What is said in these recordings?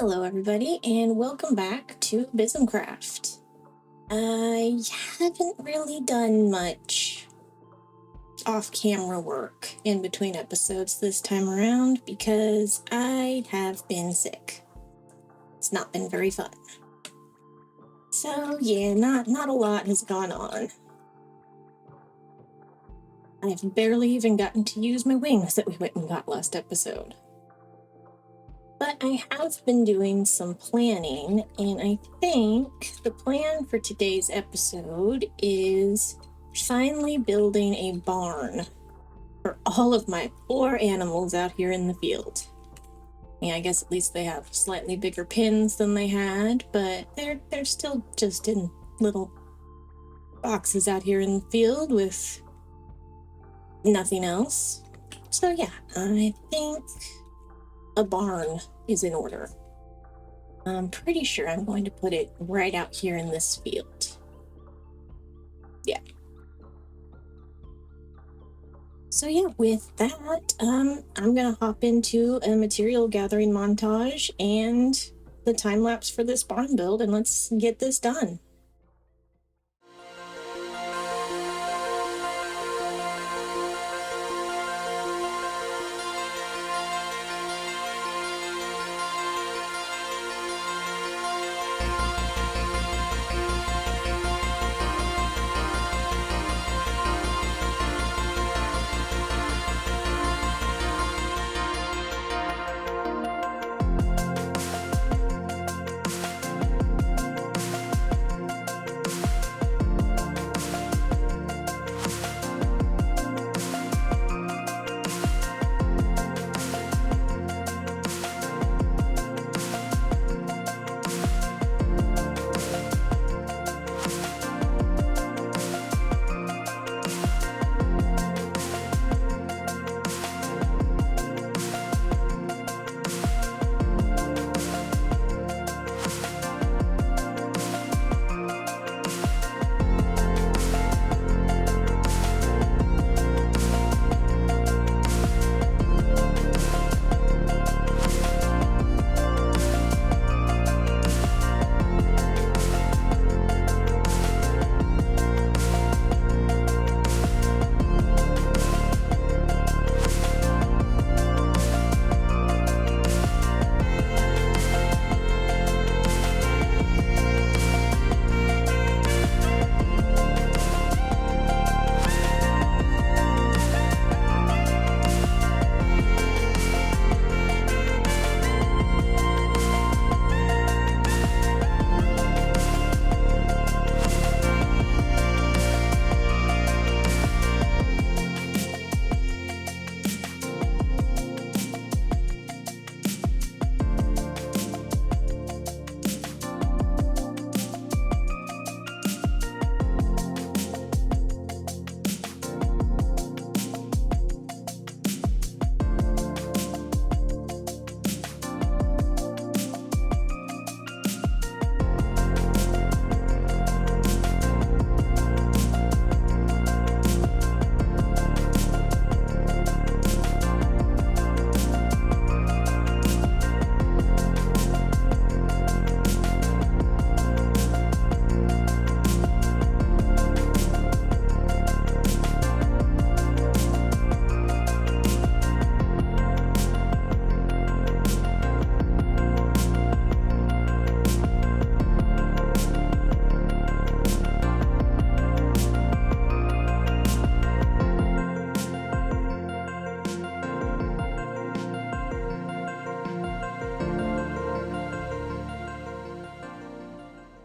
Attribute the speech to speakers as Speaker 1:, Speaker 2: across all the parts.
Speaker 1: Hello everybody, and welcome back to AbysmCraft. I haven't really done much off-camera work in between episodes this time around because I have been sick. It's not been very fun. So yeah, not a lot has gone on. I've barely even gotten to use my wings that we went and got last episode. But I have been doing some planning, and I think the plan for today's episode is finally building a barn for all of my poor animals out here in the field. Yeah, I guess at least they have slightly bigger pens than they had, but they're still just in little boxes out here in the field with nothing else. So yeah, I think a barn is in order. I'm pretty sure I'm going to put it right out here in this field. Yeah. So yeah, with that, I'm gonna hop into a material gathering montage and the time lapse for this barn build, and let's get this done.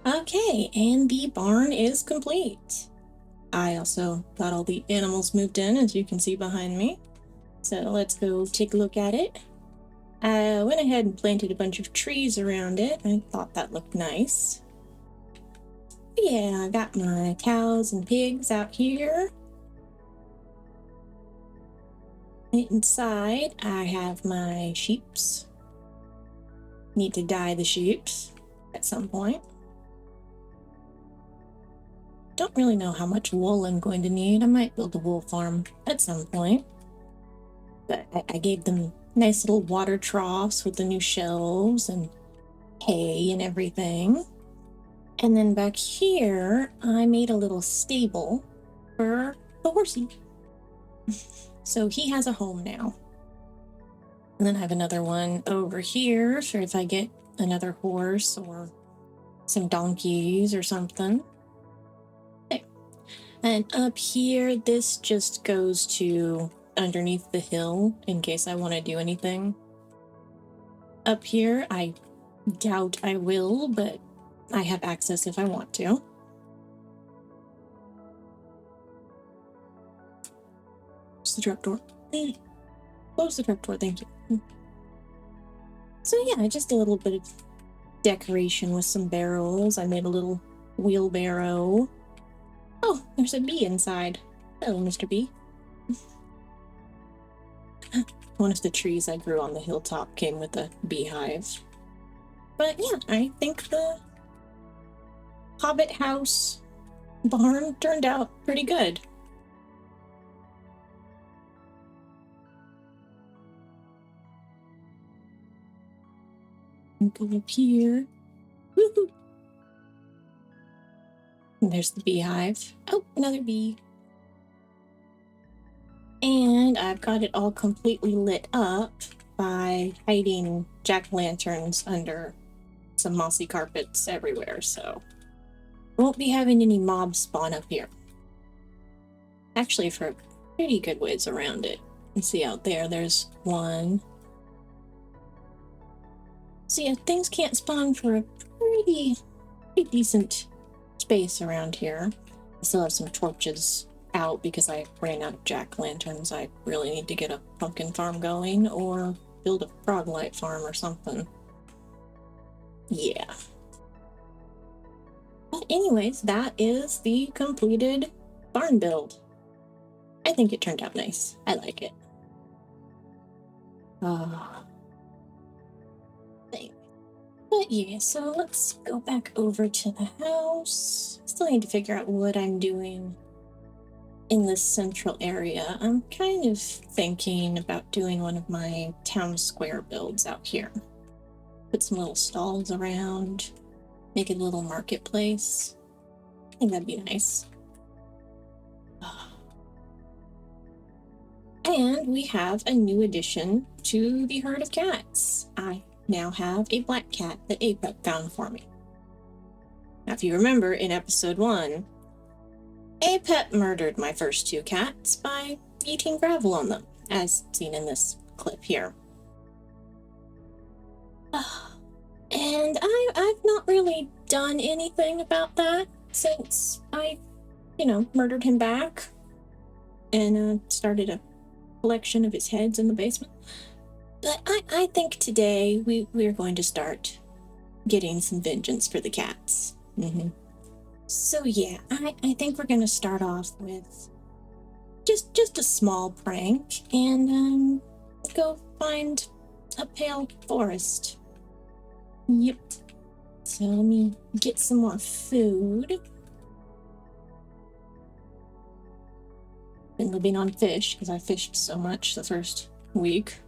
Speaker 1: Okay, and the barn is complete. I also got all the animals moved in, as you can see behind me. So let's go take a look at it. I went ahead and planted a bunch of trees around it. I thought that looked nice. But yeah, I got my cows and pigs out here. Inside, I have my sheeps. Need to dye the sheeps at some point. Don't really know how much wool I'm going to need. I might build a wool farm at some point. But I gave them nice little water troughs with the new shelves, and hay and everything. And then back here, I made a little stable for the horsey. So he has a home now. And then I have another one over here for if I get another horse or some donkeys or something. Okay. And up here, this just goes to underneath the hill in case I want to do anything. Up here, I doubt I will, but I have access if I want to. Close the trapdoor. Close the trapdoor, thank you. So yeah, just a little bit of decoration with some barrels. I made a little wheelbarrow. Oh, there's a bee inside. Hello, Mr. Bee. One of the trees I grew on the hilltop came with a beehive. But yeah, I think the Hobbit house barn turned out pretty good. Go up here. Woohoo! And there's the beehive. Oh, another bee. And I've got it all completely lit up by hiding jack-o'-lanterns under some mossy carpets everywhere, so won't be having any mobs spawn up here. Actually, for a pretty good ways around it. You see out there, there's one. So yeah, things can't spawn for a pretty decent space around here. I still have some torches out because I ran out of jack-lanterns. I really need to get a pumpkin farm going or build a frog light farm or something. Yeah. But anyways, that is the completed barn build. I think it turned out nice. I like it. But yeah, so let's go back over to the house. Still need to figure out what I'm doing in this central area. I'm kind of thinking about doing one of my town square builds out here. Put some little stalls around, make it a little marketplace. I think that'd be nice. And we have a new addition to the herd of cats. I now have a black cat that Apep found for me. Now, if you remember in episode 1, Apep murdered my first 2 cats by eating gravel on them, as seen in this clip here. And I've not really done anything about that since I, murdered him back and started a collection of his heads in the basement. But I think today we're going to start getting some vengeance for the cats. So yeah, I think we're going to start off with just a small prank and go find a pale forest. Yep. So let me get some more food. Been living on fish because I fished so much the first week.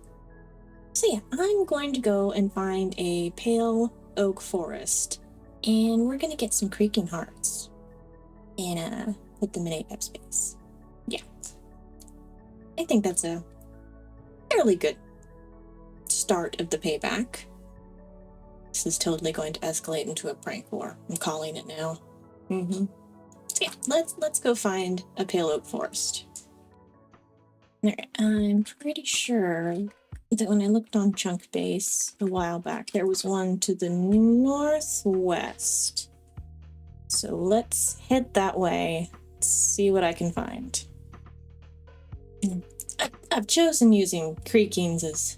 Speaker 1: So yeah, I'm going to go and find a pale oak forest, and we're gonna get some creaking hearts and put them in Apep space. Yeah, I think that's a fairly good start of the payback. This is totally going to escalate into a prank war. I'm calling it now. So yeah, let's go find a pale oak forest. Alright, I'm pretty sure that when I looked on Chunk Base a while back, there was one to the northwest. So let's head that way, see what I can find. I've chosen using creakings as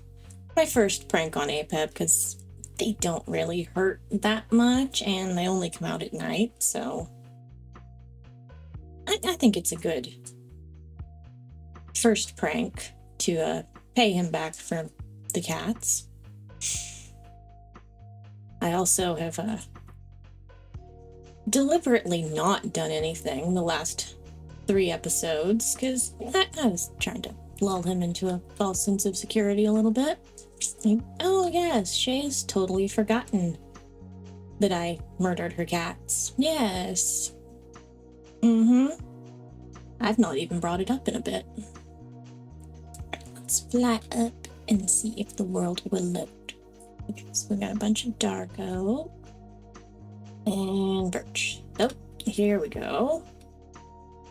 Speaker 1: my first prank on Apep because they don't really hurt that much and they only come out at night, so I think it's a good first prank to pay him back for the cats. I also have deliberately not done anything the last 3 episodes because I was trying to lull him into a false sense of security a little bit. Oh yes, Shay's totally forgotten that I murdered her cats. Yes. I've not even brought it up in a bit. Let's fly up and see if the world will load. Okay, so we got a bunch of dark oak and birch. Oh, here we go.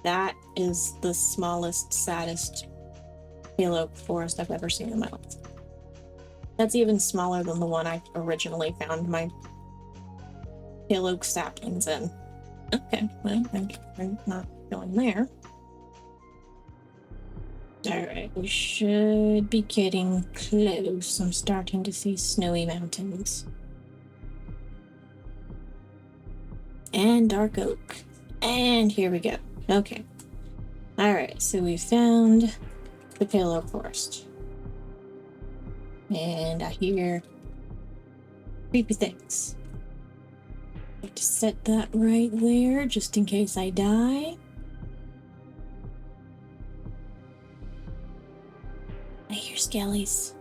Speaker 1: That is the smallest, saddest pale oak forest I've ever seen in my life. That's even smaller than the one I originally found my pale oak saplings in. Okay, well, I'm not going there. Alright, we should be getting close. I'm starting to see snowy mountains. And dark oak. And here we go. Okay. Alright, so we found the pale oak forest. And I hear creepy things. I have to set that right there just in case I die. I hear skellies.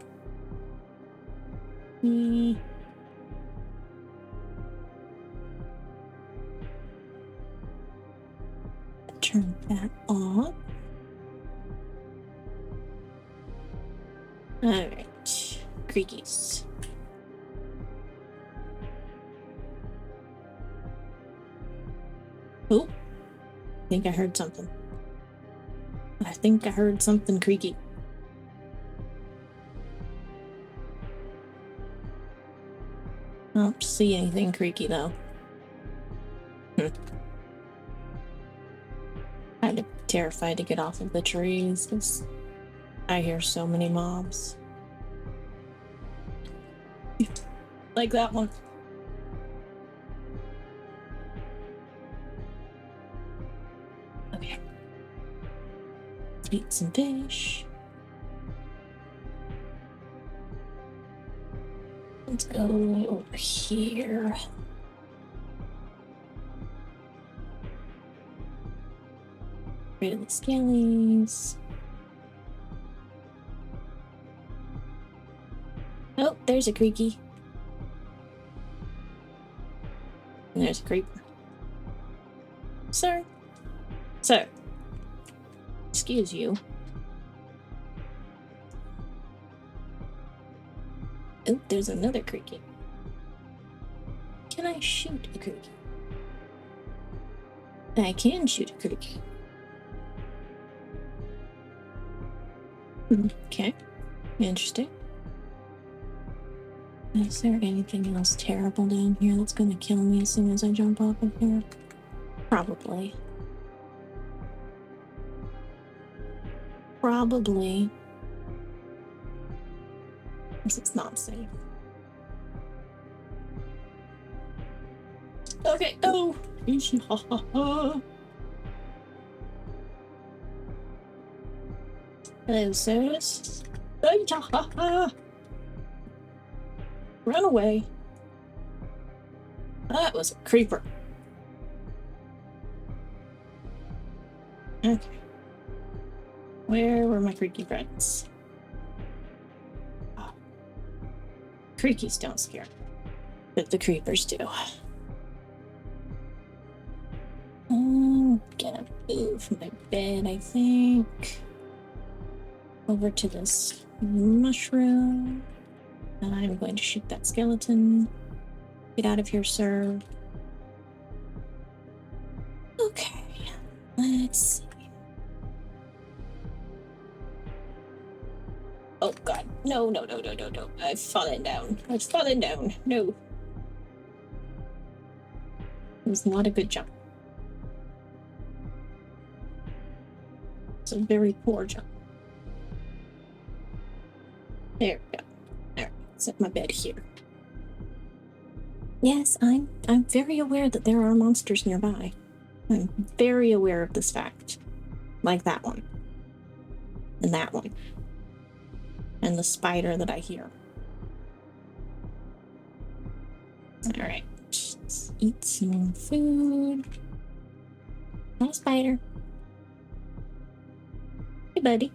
Speaker 1: Turn that off. Alright. Creakies. Oh. I think I heard something. I think I heard something creaky. I don't see anything creaky though. I'm terrified to get off of the trees because I hear so many mobs. Like that one. Okay. Eat some fish. Let's go over here. Rid of the skellies. Oh, there's a creaky. And there's a creeper. Sir. Sir. Excuse you. Oh, there's another creaky. Can I shoot a creaky? I can shoot a creaky. Okay. Interesting. Is there anything else terrible down here that's gonna kill me as soon as I jump off of here? Probably. Probably. Because it's not safe. Okay, oh! Hello, sirs. Run away. That was a creeper. Okay. Where were my creaky friends? Oh. Creakies don't scare me, but the creepers do. I'm gonna move my bed, I think. Over to this mushroom. And I'm going to shoot that skeleton. Get out of here, sir. Okay. Let's see. Oh god. No, no, no, no, no, no. I've fallen down. I've fallen down. No. It was not a good jump. It's a very poor jump. There we go. Alright, set my bed here. Yes, I'm very aware that there are monsters nearby. I'm very aware of this fact. Like that one. And that one. And the spider that I hear. Alright, let's eat some food. Hi, spider. Hey, buddy.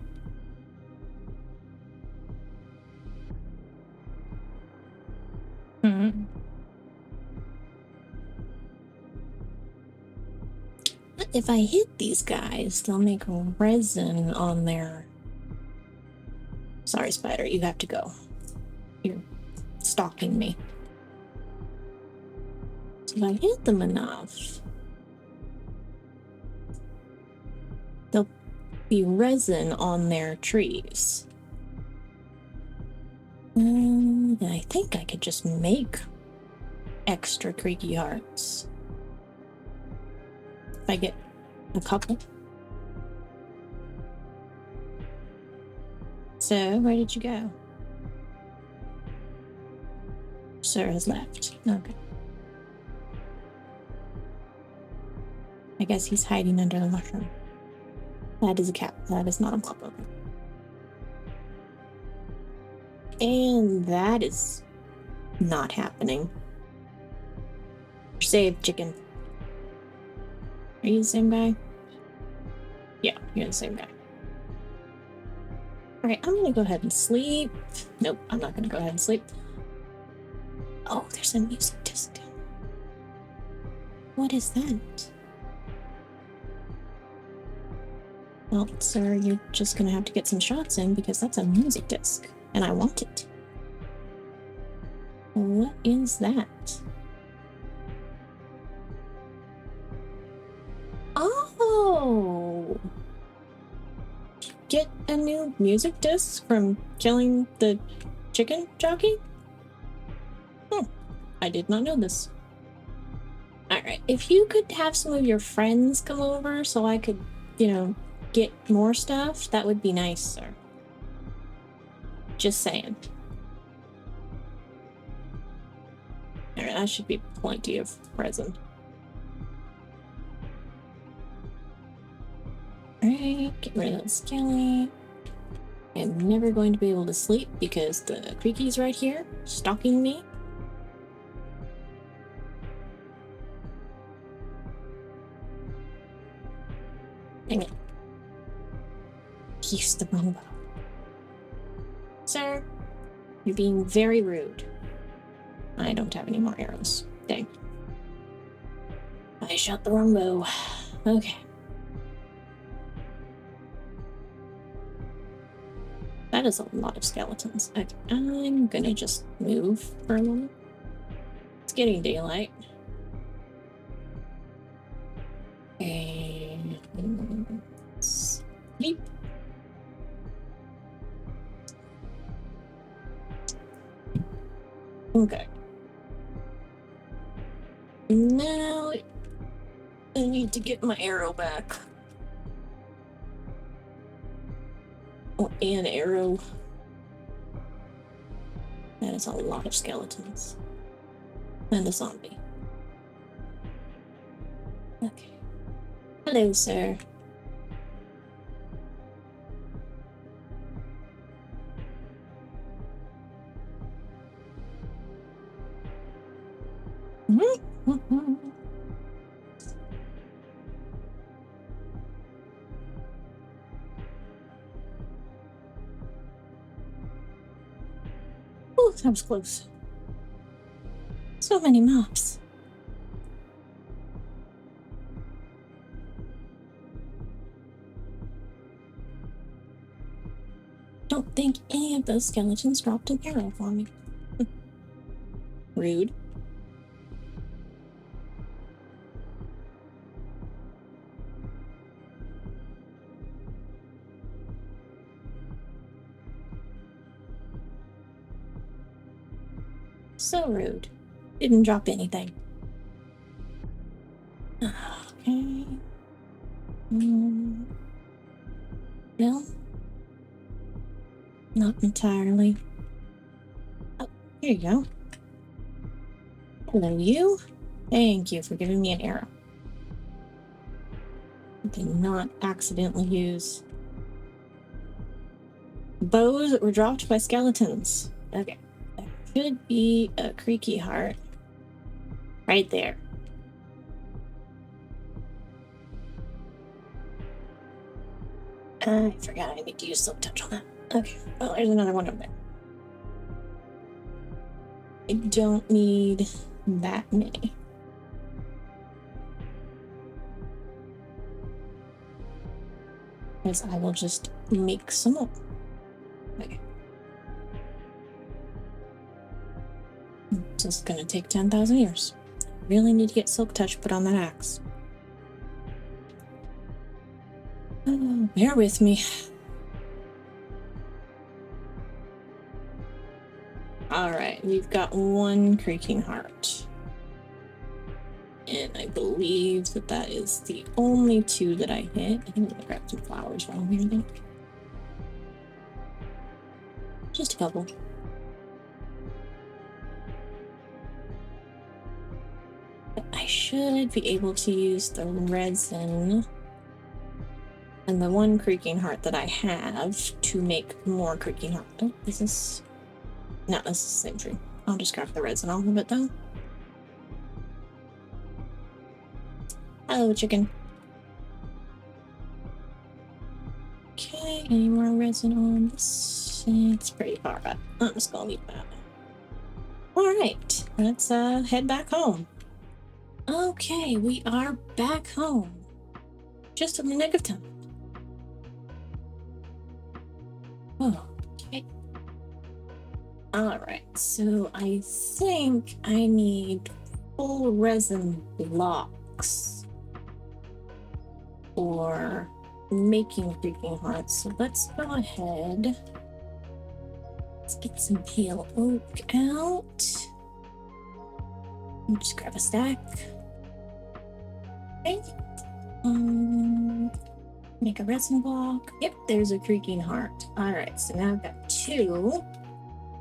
Speaker 1: if I hit these guys, they'll make resin on their... Sorry, spider, you have to go. You're stalking me. So if I hit them enough, there'll be resin on their trees. And I think I could just make extra creaky hearts. If I get a couple. So, where did you go? Sir has left. Okay. I guess he's hiding under the mushroom. That is a cat. That is not a blob open. And that is not happening. Save, chicken. Are you the same guy? Yeah, you're the same guy. Alright, I'm gonna go ahead and sleep. Nope, I'm not gonna go ahead and sleep. Oh, there's a music disc. What is that? Well, sir, you're just gonna have to get some shots in because that's a music disc, and I want it. What is that? Oh! Get a new music disc from killing the chicken jockey? I did not know this. Alright, if you could have some of your friends come over so I could, you know, get more stuff, that would be nice, sir. Just saying. Alright, that should be plenty of resin. Alright, get rid of that skelly. I'm never going to be able to sleep because the creaky's right here, stalking me. Dang it. Use the rumbo. Sir, you're being very rude. I don't have any more arrows. Dang. I shot the rumbo. Okay. That is a lot of skeletons. Okay, I'm gonna just move for a moment. It's getting daylight. And sleep. Okay. Now I need to get my arrow back. Oh, and arrow. That is a lot of skeletons. And a zombie. Okay. Hello, sir. Oh, that was close. So many mobs. Don't think any of those skeletons dropped an arrow for me. Rude. So rude. Didn't drop anything. Okay. Well, not entirely. Oh, here you go. Hello, you. Thank you for giving me an arrow. I did not accidentally use bows that were dropped by skeletons. Okay. That could be a creaky heart. Right there. I forgot I need to use silk touch on that. Okay, well, there's another one over there. I don't need that many. because I will just make some more. Okay. This is gonna take 10,000 years. I really need to get Silk Touch put on that axe. Oh, bear with me. All right, we've got one creaking heart. And I believe that that is the only two that I hit. I think I'm gonna grab some flowers while I'm here, I think. Just a couple. But I should be able to use the resin and the one creaking heart that I have to make more creaking heart. Oh, is this? No, that's the same tree. I'll just grab the resin off of it though. Hello, chicken. Okay, any more resin on this? It's pretty far up. I'm just gonna leave that. Alright, let's head back home. Okay, we are back home. Just in the nick of time. Oh, okay. Alright, so I think I need full resin blocks for making creaking hearts. So let's go ahead. Let's get some pale oak out. Just grab a stack. Okay. Make a resin block. Yep, there's a creaking heart. Alright, so now I've got two.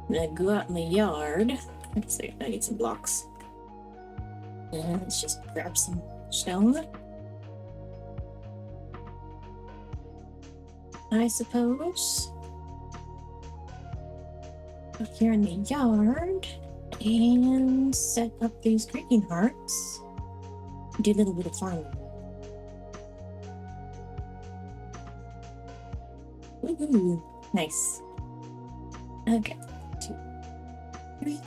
Speaker 1: I'm gonna go out in the yard. Let's see, I need some blocks. And let's just grab some stone. I suppose. Up here in the yard. And set up these creaking hearts. Do a little bit of farming. Ooh, nice. Okay. 2, 3.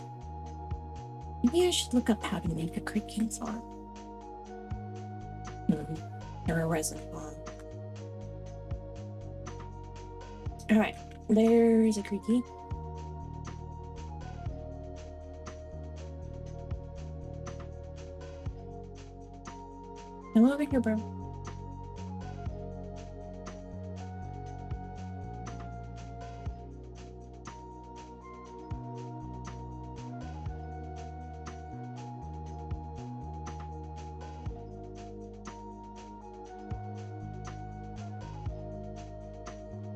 Speaker 1: Maybe I should look up how to make a creaking farm. Or a resin farm. Alright, there's a creaky. Come over here, bro.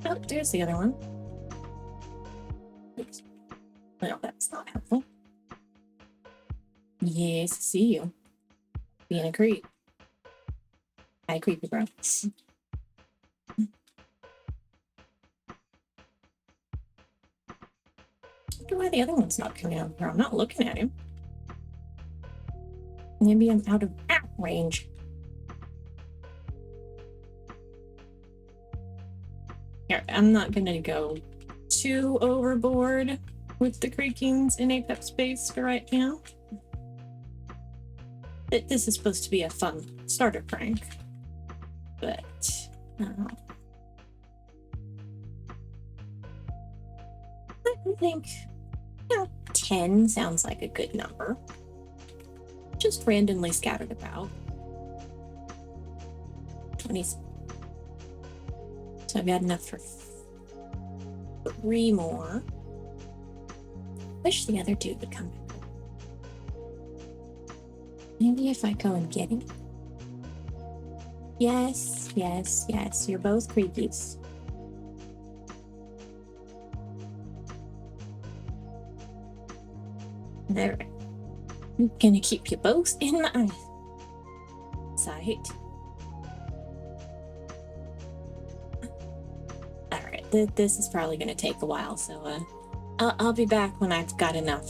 Speaker 1: Oh, there's the other one. Oops. Well, that's not helpful. Yes, I see you. Being a creep. Hi, creepy bro. I wonder why the other one's not coming out here. I'm not looking at him. Maybe I'm out of range. Here, I'm not gonna go too overboard with the creakings in Apep space for right now. This is supposed to be a fun starter prank, but I think 10 sounds like a good number. Just randomly scattered about. 20. So I've got enough for 3 more. Wish the other dude would come back. Maybe if I go and get him. Yes, yes, yes. You're both creepies. There. I'm gonna keep you both in my sight. Alright, this is probably gonna take a while, so I'll be back when I've got enough.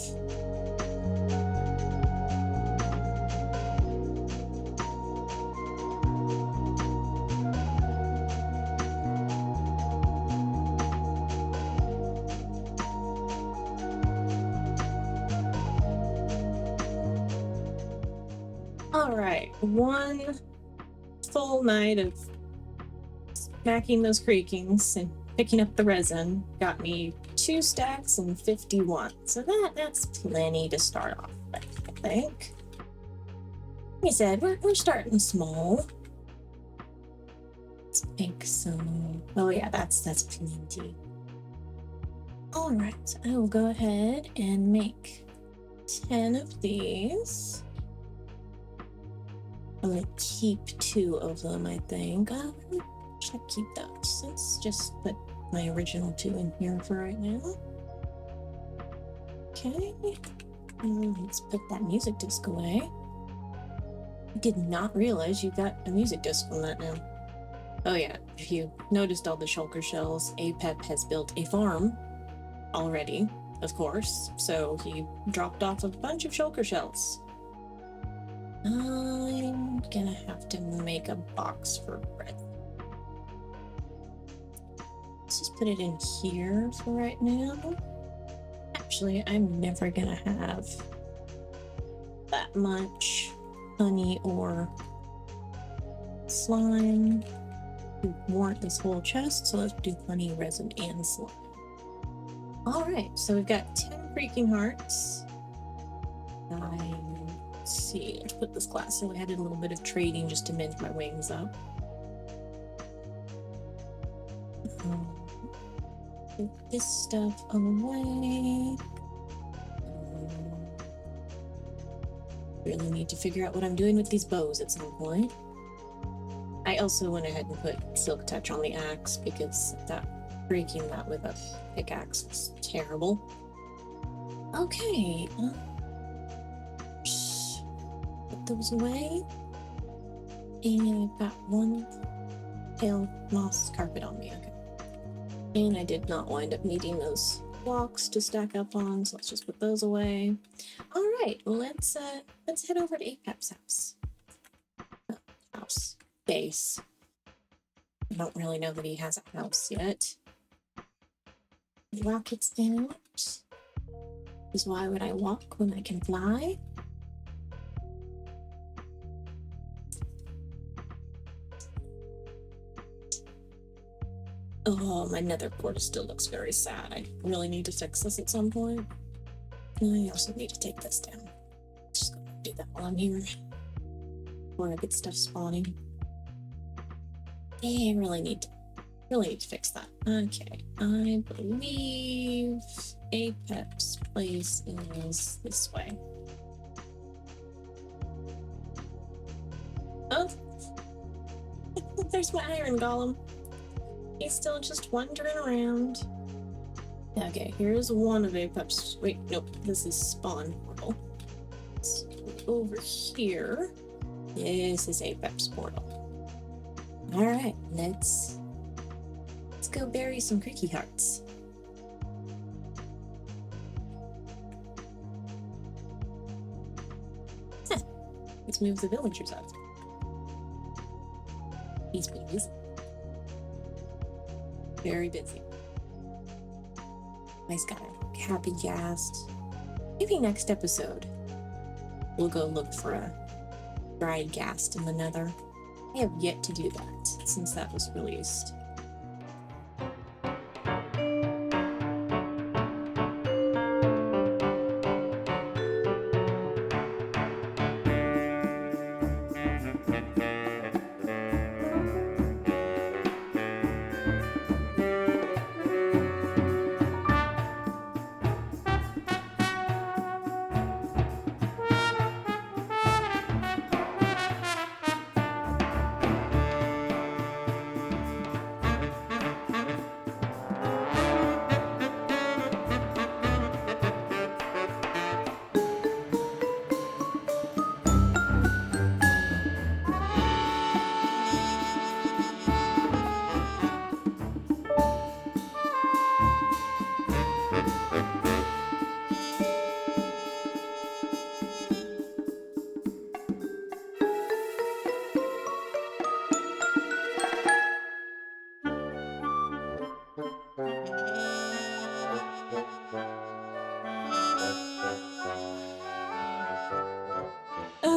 Speaker 1: All right, one full night of macking those creakings and picking up the resin got me 2 stacks and 51. So that's plenty to start off with, I think. Like I said, we're starting small. Let's make some. Oh yeah, that's plenty. All right, so I will go ahead and make 10 of these. I'm gonna keep 2 of them, I think. Should I keep those? Let's just put my original 2 in here for right now. Okay. Let's put that music disc away. I did not realize you got a music disc from that now. Oh yeah, if you noticed all the shulker shells, Apep has built a farm already, of course, so he dropped off a bunch of shulker shells. I'm gonna have to make a box for bread. Let's just put it in here for right now. Actually, I'm never gonna have that much honey or slime to warrant this whole chest, so let's do honey, resin, and slime. Alright, so we've got 10 freaking hearts. Let's see, let's put this glass. So I did a little bit of trading just to mend my wings up. Put this stuff away. Really need to figure out what I'm doing with these bows at some point. I also went ahead and put Silk Touch on the axe because breaking that with a pickaxe was terrible. Okay. Put those away. And I've got 1 pale moss carpet on me. Okay. And I did not wind up needing those blocks to stack up on, so let's just put those away. All right, well, let's head over to Apep's house. House. Base. I don't really know that he has a house yet. Rockets out. Because why would I walk when I can fly? Oh, my nether portal still looks very sad. I really need to fix this at some point. I also need to take this down. Just gonna do that while I'm here. Before I get stuff spawning. Yeah, I really need to fix that. Okay, I believe Apep's place is this way. Oh, there's my iron golem. He's still just wandering around. Okay, here's one of Apep's. Wait, nope, this is spawn portal. Let's go over here. This is Apep's portal. All right, let's go bury some creaky hearts. Let's move the villagers out. He's been busy. Very busy. Nice guy. Happy gassed. Maybe next episode we'll go look for a dried ghast in the nether. I have yet to do that since that was released.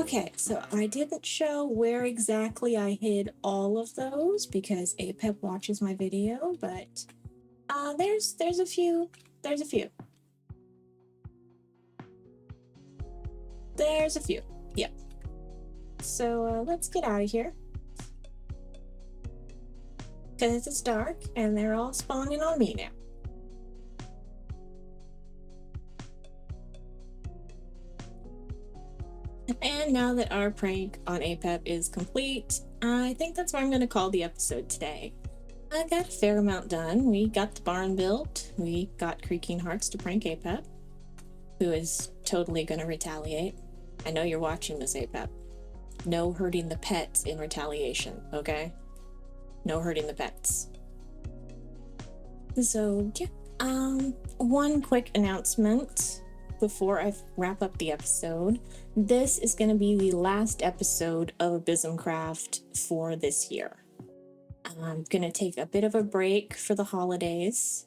Speaker 1: Okay, so I didn't show where exactly I hid all of those because Apep watches my video, but there's a few. There's a few. Yep. So let's get out of here. Because it's dark and they're all spawning on me now. And now that our prank on Apep is complete, I think that's where I'm going to call the episode today. I got a fair amount done. We got the barn built. We got Creaking Hearts to prank Apep, who is totally going to retaliate. I know you're watching this, Apep. No hurting the pets in retaliation, okay? No hurting the pets. So, yeah. One quick announcement before I wrap up the episode. This is going to be the last episode of AbysmCraft for this year. I'm going to take a bit of a break for the holidays,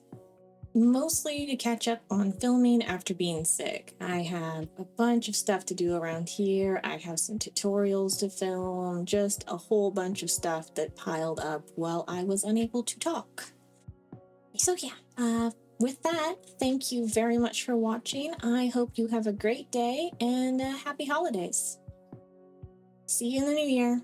Speaker 1: mostly to catch up on filming after being sick. I have a bunch of stuff to do around here. I have some tutorials to film, just a whole bunch of stuff that piled up while I was unable to talk. So yeah, with that, thank you very much for watching. I hope you have a great day and happy holidays. See you in the new year.